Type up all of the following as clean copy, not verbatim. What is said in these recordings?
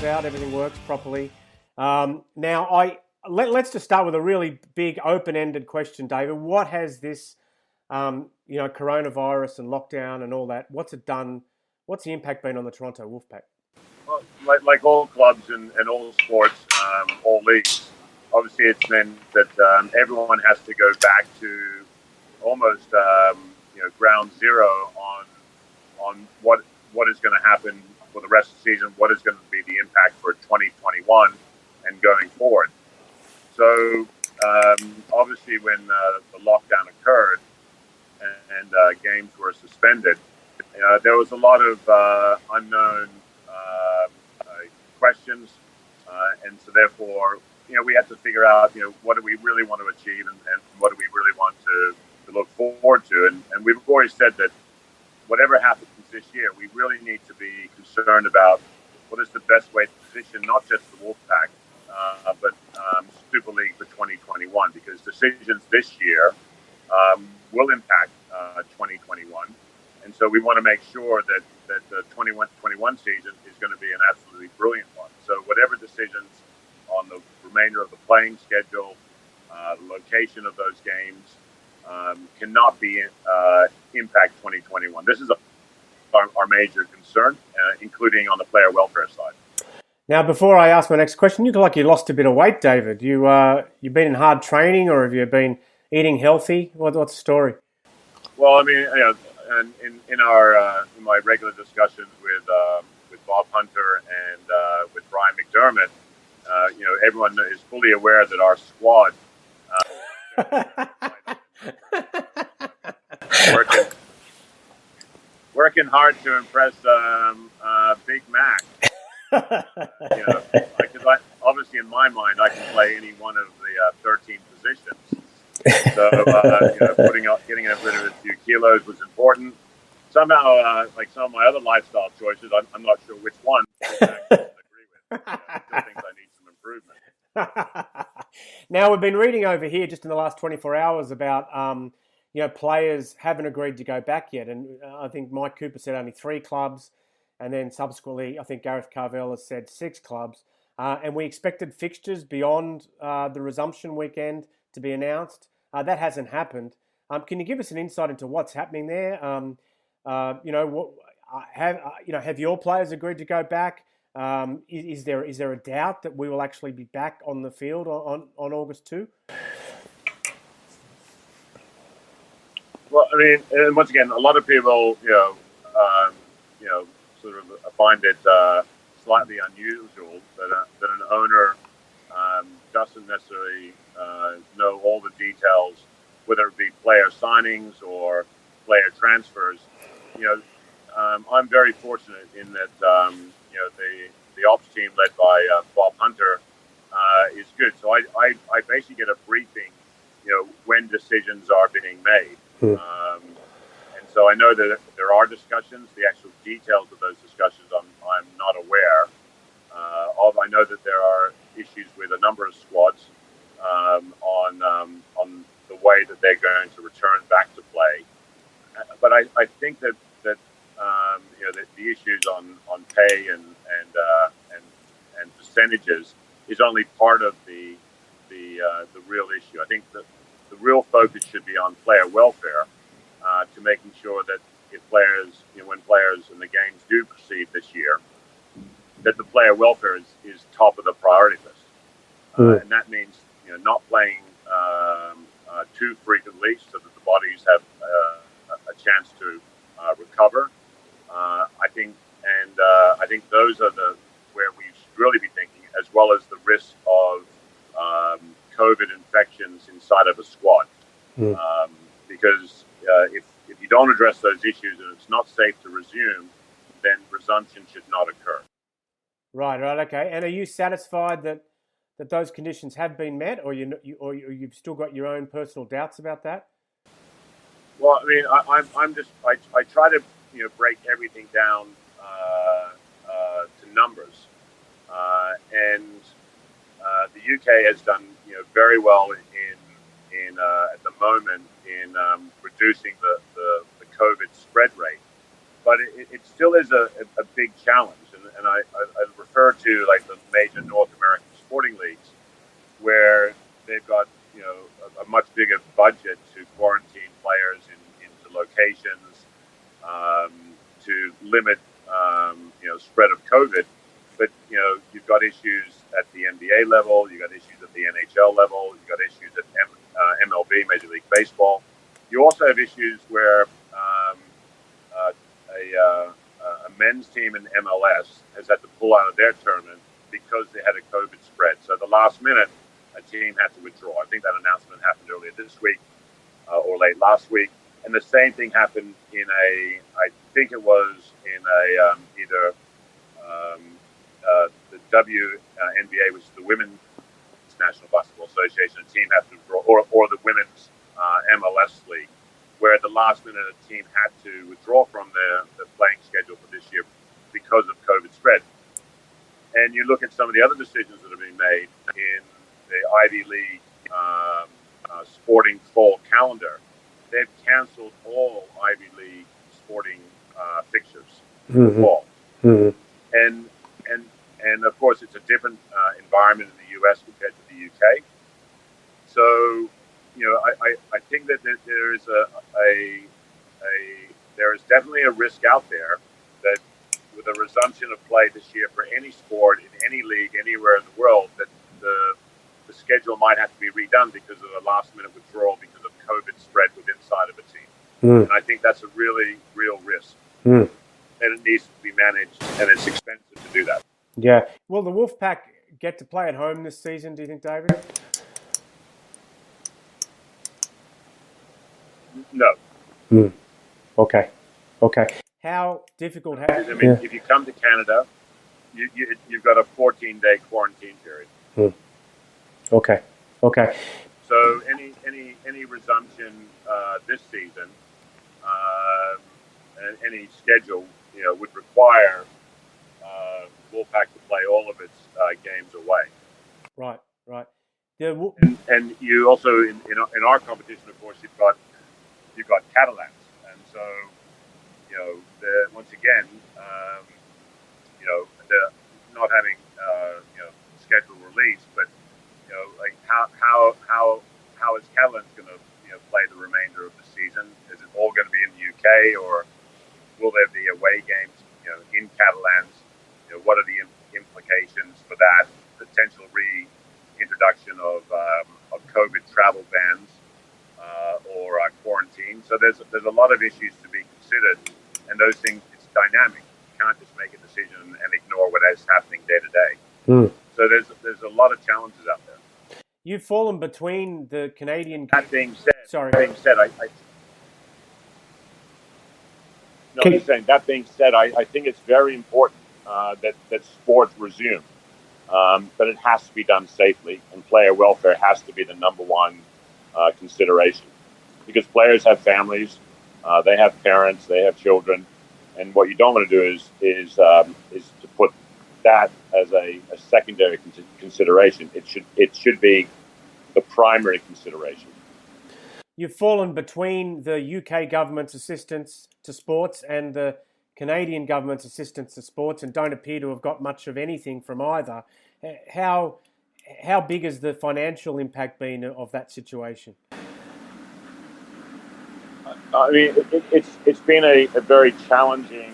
out, everything works properly. Let's just start with a really big open-ended question, David. What has this, coronavirus and lockdown and all that, what's it done? What's the impact been on the Toronto Wolfpack? Well, like all clubs and all sports, all leagues, obviously it's meant that everyone has to go back to almost ground zero on what is going to happen for the rest of the season, what is going to be the impact for 2021 and going forward. So obviously when the lockdown occurred and games were suspended, there was a lot of unknown questions, and so therefore, we had to figure out, what do we really want to achieve and what do we really want to look forward to. And we've always said that whatever happens this year, we really need to be concerned about what is the best way to position not just the Wolfpack, but Super League for 2021, because decisions this year will impact 2021. And so we want to make sure that the 21 season is going to be an absolutely brilliant one. So whatever decisions on the remainder of the playing schedule, the location of those games, cannot be impact 2021. This is our major concern, including on the player welfare side. Now, before I ask my next question, you look like you lost a bit of weight, David. You've been in hard training, or have you been eating healthy? What's the story? Well, I mean, and in my regular discussions with Bob Hunter and with Brian McDermott, everyone is fully aware that our squad working hard to impress Big Mac. Because obviously in my mind I can play any one of the 13 positions. So getting rid of a few kilos was important. Somehow, like some of my other lifestyle choices, I'm not sure which one I agree with. I still think I need some improvement. Now, we've been reading over here just in the last 24 hours about players haven't agreed to go back yet, and I think Mike Cooper said only 3 clubs, and then subsequently I think Gareth Carvell has said 6 clubs, and we expected fixtures beyond the resumption weekend to be announced. That hasn't happened. Can you give us an insight into what's happening there? Have your players agreed to go back? Is there a doubt that we will actually be back on the field on August 2? Well, I mean, and once again, a lot of people, sort of find it slightly unusual that an owner doesn't necessarily know all the details, whether it be player signings or player transfers. I'm very fortunate in that the ops team led by Bob Hunter is good. So I basically get a briefing, when decisions are being made. And so I know that there are discussions. The actual details of those discussions I'm not aware of. I know that there are issues with a number of squads on the way that they're going to return back to play. But I think that the issues on pay and percentages is only part of the real issue. I think that the real focus should be on player welfare, to making sure that if players, when players in the games do proceed this year, that the player welfare is top of the priority list. And that means not playing too frequently, so that the bodies have a chance to recover. I think those are where we should really be thinking, as well as the risk of COVID infections inside of a squad. Because if you don't address those issues and it's not safe to resume, then resumption should not occur. Right, okay. And are you satisfied that those conditions have been met, or you've still got your own personal doubts about that? Well, I mean, I try to break everything down to numbers, and the UK has done very well in at the moment in reducing the COVID spread rate, but it still is a big challenge, and I refer refer to like the major North American sporting leagues, where they've got a much bigger budget to quarantine players into locations to limit spread of COVID. But you've got issues at the NBA level, you've got issues at the NHL level, you've got issues at MLB, Major League Baseball. You also have issues where a men's team in MLS has had to pull out of their tournament because they had a COVID spread. So at the last minute, a team had to withdraw. I think that announcement happened earlier this week or late last week. And the same thing happened I think it was in either the WNBA, which is the Women's National Basketball Association. A team had to withdraw, or the Women's MLS League, where at the last minute a team had to withdraw from the playing schedule for this year because of COVID spread. And you look at some of the other decisions that have been made in the Ivy League sporting fall calendar. They've canceled all Ivy League sporting fixtures for the fall. And of course, it's a different environment in the U.S. compared to the U.K. So, I think that there is there is definitely a risk out there that with a resumption of play this year for any sport in any league anywhere in the world, that the schedule might have to be redone because of a last-minute withdrawal because of COVID spread within inside of a team. And I think that's a really real risk, and it needs to be managed, and it's expensive to do that. Yeah. Will the Wolfpack get to play at home this season, do you think, David? No. Okay. How difficult? If you come to Canada, you've got a 14-day quarantine period. Okay. So any resumption this season, and any schedule, would require Wolfpack to play all of its games away. Right. And you also in our competition, of course, you've got Catalans, and so once again, they're not having schedule release, but like how is Catalans going to play the remainder of the season? Is it all going to be in the UK, or will there be away games in Catalans? What are the implications for that? Potential reintroduction of COVID travel bans or quarantine. So there's a lot of issues to be considered, and those things, it's dynamic. You can't just make a decision and ignore what is happening day to day. So there's a lot of challenges out there. You've fallen between the Canadian. That being said, I think it's very important that sports resume, but it has to be done safely, and player welfare has to be the number one consideration, because players have families, they have parents, they have children, and what you don't want to do is to put that as a secondary consideration. It should be the primary consideration. You've fallen between the UK government's assistance to sports and the Canadian government's assistance to sports, and don't appear to have got much of anything from either. How big has the financial impact been of that situation? I mean, it's been a very challenging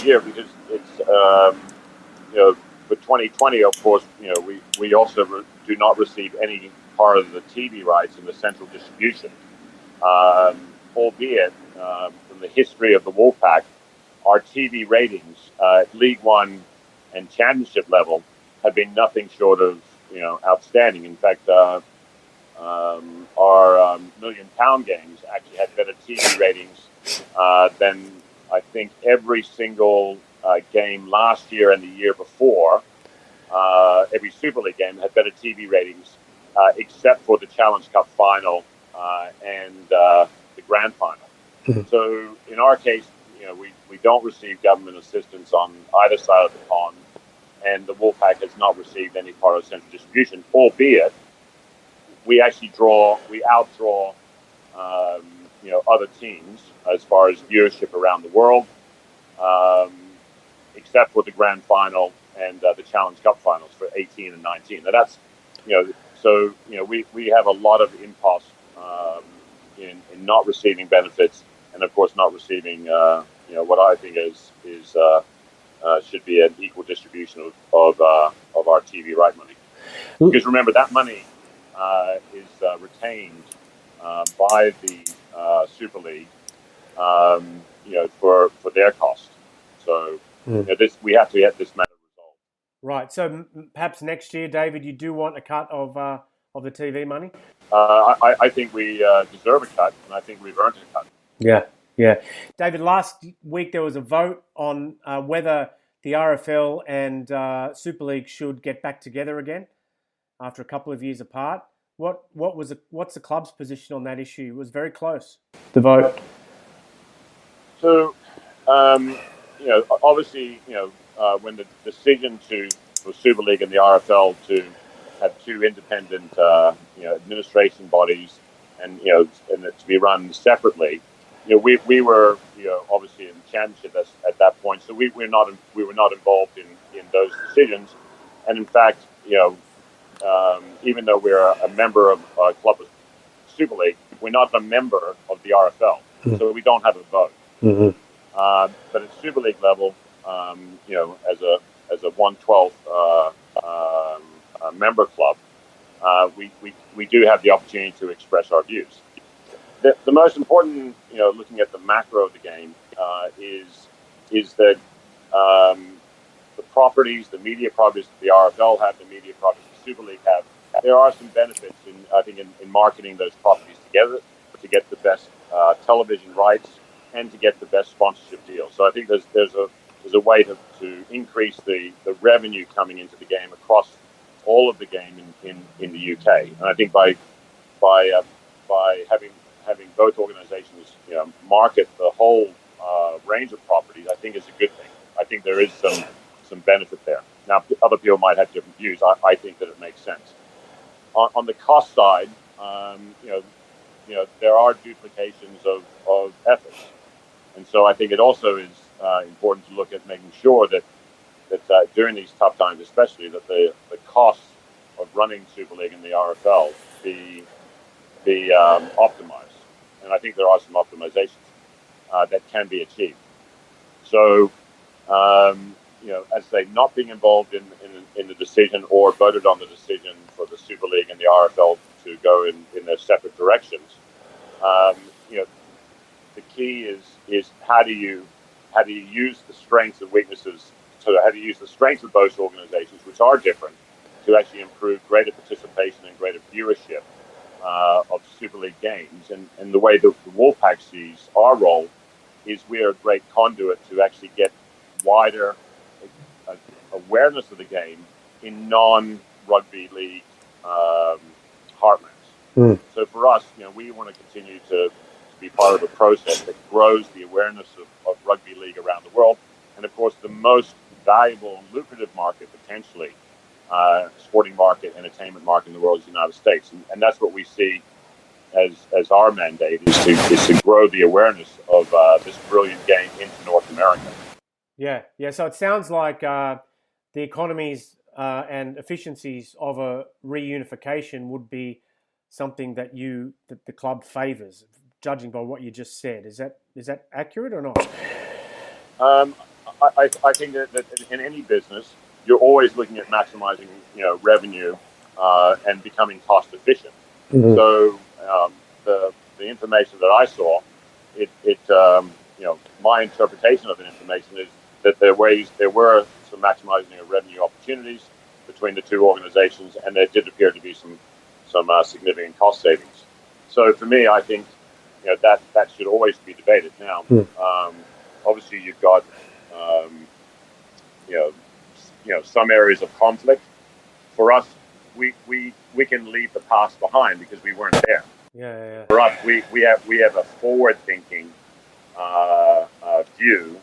year, because it's for 2020, of course, we also do not receive any part of the TV rights in the central distribution, albeit from the history of the Wolfpack, our TV ratings at League One and Championship level have been nothing short of outstanding. In fact, our £1 million games actually had better TV ratings than I think every single game last year and the year before. Every Super League game had better TV ratings, except for the Challenge Cup final and the Grand Final. So in our case, we don't receive government assistance on either side of the pond, and the Wolfpack has not received any part of central distribution, albeit we outdraw other teams as far as viewership around the world. except for the Grand Final and the Challenge Cup finals for 18 and 19. Now that's, so we have a lot of impasse in not receiving benefits, and of course not receiving what I think is should be an equal distribution of our TV right money. Because remember, that money is retained by the Super League, for their cost. So we have to get this matter resolved. Right. So perhaps next year, David, you do want a cut of the TV money? I think we deserve a cut, and I think we've earned a cut. Yeah. David, last week there was a vote on whether the RFL and Super League should get back together again after a couple of years apart. What's the club's position on that issue? It was very close, the vote. So, obviously, when the decision for Super League and the RFL to have two independent, administration bodies and to be run separately, we were, obviously in the championship at that point, so we were not involved in those decisions, and in fact, even though we're a member of Club of Super League, we're not a member of the RFL, so we don't have a vote. Mm-hmm. But at Super League level, as a 1/12 member club, we do have the opportunity to express our views. The most important, looking at the macro of the game, is that the properties, the media properties that the RFL have, the media properties the Super League have, there are some benefits in marketing those properties together to get the best television rights and to get the best sponsorship deals. So I think there's a way to increase the revenue coming into the game across all of the game in the UK. And I think by having both organizations market the whole range of properties, I think is a good thing. I think there is some benefit there. Now, other people might have different views. I think that it makes sense. On the cost side, there are duplications of efforts. And so I think it also is important to look at making sure that during these tough times, especially, that the costs of running Super League and the RFL be optimized. And I think there are some optimizations that can be achieved. So, as I say, not being involved in the decision or voted on the decision for the Super League and the RFL to go in their separate directions, the key is how do you use the strengths and weaknesses, so how do you use the strengths of both organizations, which are different, to actually improve greater participation and greater viewership of Super League games. And the way the Wolfpack sees our role is we are a great conduit to actually get wider awareness of the game in non-rugby league heartlands. So for us, we want to continue to be part of a process that grows the awareness of rugby league around the world. And of course, the most valuable and lucrative market, potentially, sporting market, entertainment market in the world is the United States. And that's what we see as our mandate, is to grow the awareness of this brilliant game into North America. Yeah. So it sounds like the economies and efficiencies of a reunification would be something that the club favours, judging by what you just said. Is that accurate or not? I think that in any business, you're always looking at maximizing, revenue and becoming cost efficient. Mm-hmm. So the information that I saw, my interpretation of the information is that there were some maximizing of revenue opportunities between the two organizations, and there did appear to be some significant cost savings. So for me, I think that should always be debated. Now, obviously, you've got some areas of conflict. For us, we can leave the past behind because we weren't there. Yeah. For us, we have a forward-thinking view,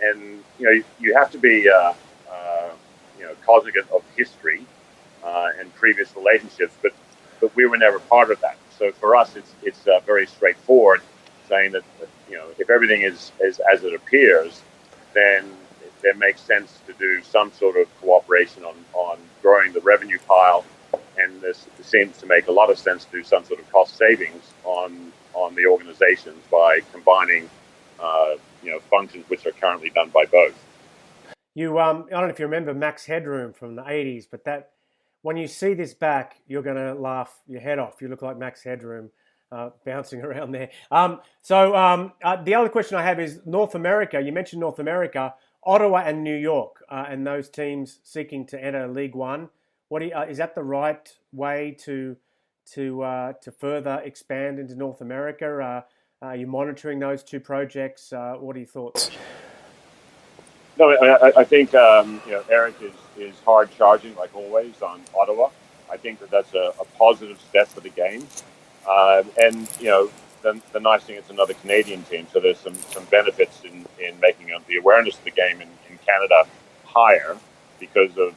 and you have to be cognizant of history and previous relationships, but we were never part of that. So for us, it's very straightforward, saying that if everything is as it appears, then it makes sense to do some sort of cooperation on growing the revenue pile, and this seems to make a lot of sense to do some sort of cost savings on the organizations by combining functions which are currently done by both. I don't know if you remember Max Headroom from the 80s, but that when you see this back, you're going to laugh your head off. You look like Max Headroom bouncing around there. The other question I have is North America. You mentioned North America, Ottawa and New York, and those teams seeking to enter League One. Is that the right way to further expand into North America? Are you monitoring those two projects? What are your thoughts? No, I think Eric is hard charging like always on Ottawa. I think that's a positive step for the game, and the nice thing, it's another Canadian team, so there's some benefits in making the awareness of the game in Canada higher because of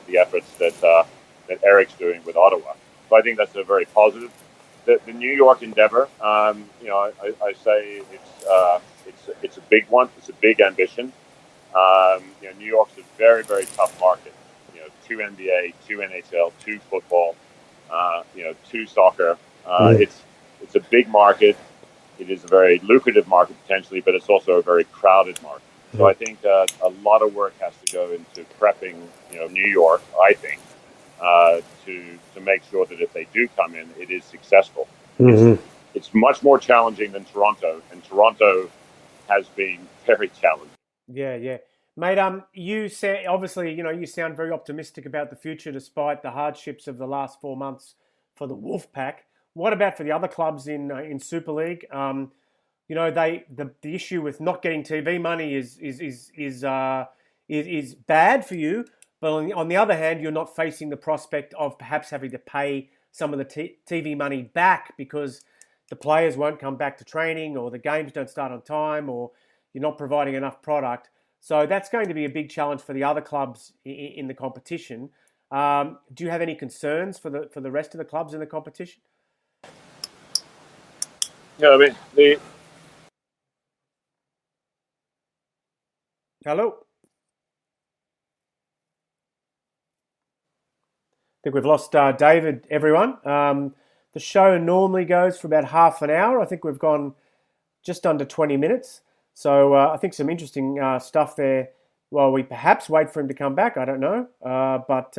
the efforts that Eric's doing with Ottawa. So I think that's a very positive. The New York endeavor, I say it's a big one. It's a big ambition. New York's a very, very tough market. 2 NBA, 2 NHL, 2 football, 2 soccer. It's a big market. It is a very lucrative market potentially, but it's also a very crowded market. So I think a lot of work has to go into prepping, New York, I think, to make sure that if they do come in, it is successful. Mm-hmm. It's much more challenging than Toronto, and Toronto has been very challenging. Yeah. Mate, you say, obviously, you sound very optimistic about the future despite the hardships of the last 4 months for the Wolfpack. What about for the other clubs in Super League? The issue with not getting TV money is bad for you, but on the other hand, you're not facing the prospect of perhaps having to pay some of the TV money back because the players won't come back to training, or the games don't start on time, or you're not providing enough product. So that's going to be a big challenge for the other clubs in the competition. Do you have any concerns for the rest of the clubs in the competition? Yeah, I mean, Hello? I think we've lost David, everyone. The show normally goes for about half an hour. I think we've gone just under 20 minutes. So I think some interesting stuff there. Well, we perhaps wait for him to come back. I don't know. But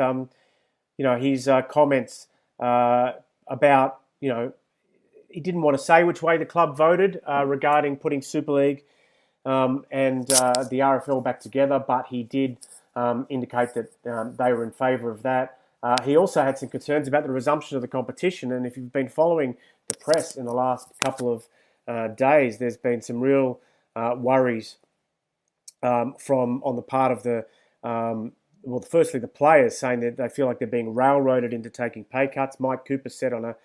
his comments about, he didn't want to say which way the club voted regarding putting Super League and the RFL back together, but he did indicate that they were in favour of that. He also had some concerns about the resumption of the competition, and if you've been following the press in the last couple of days, there's been some real worries on the part of firstly the players, saying that they feel like they're being railroaded into taking pay cuts. Mike Cooper said on a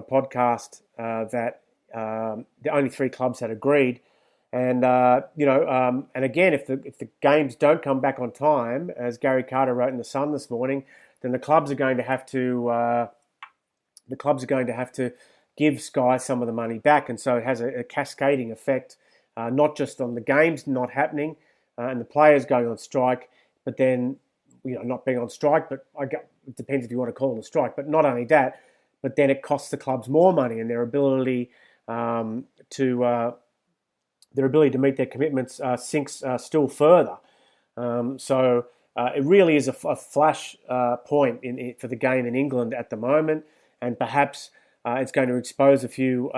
podcast that the only 3 clubs had agreed. And and again, if the games don't come back on time, as Gary Carter wrote in the Sun this morning, then the clubs are going to have to give Sky some of the money back, and so it has a cascading effect, not just on the games not happening and the players going on strike, but then not being on strike. But it depends if you want to call it a strike. But not only that, but then it costs the clubs more money, and their ability to meet their commitments sinks still further. So it really is a flash point for the game in England at the moment, and perhaps it's going to expose a few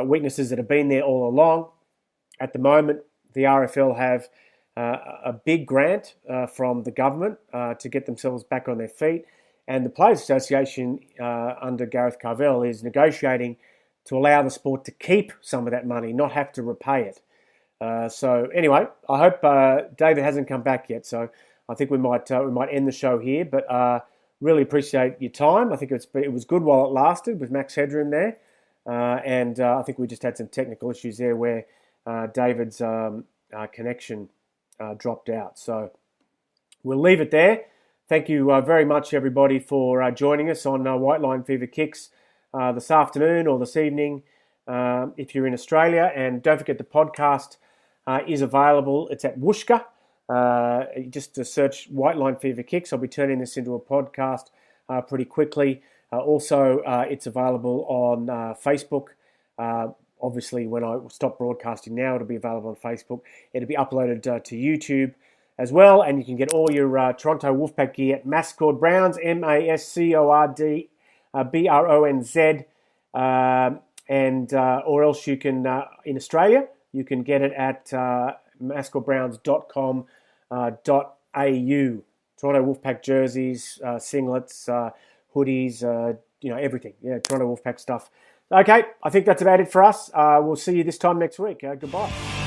weaknesses that have been there all along. At the moment, the RFL have a big grant from the government to get themselves back on their feet, and the Players Association under Gareth Carvell is negotiating to allow the sport to keep some of that money, not have to repay it. So anyway, I hope David hasn't come back yet. So I think we might end the show here. But really appreciate your time. I think it was good while it lasted with Max Headroom there, and I think we just had some technical issues there where David's connection dropped out. So we'll leave it there. Thank you very much, everybody, for joining us on White Line Fever Kicks this afternoon or this evening if you're in Australia. And don't forget the podcast is available. It's at Whooshka. Just to search White Line Fever Kicks. I'll be turning this into a podcast pretty quickly. Also, it's available on Facebook. Obviously, when I stop broadcasting now, it'll be available on Facebook. It'll be uploaded to YouTube as well, and you can get all your Toronto Wolfpack gear at Mascord Browns, Mascord Bronz, or else you can, in Australia, you can get it at mascordbrowns.com.au. Toronto Wolfpack jerseys, singlets, hoodies, everything. Yeah, Toronto Wolfpack stuff. Okay, I think that's about it for us. We'll see you this time next week. Goodbye.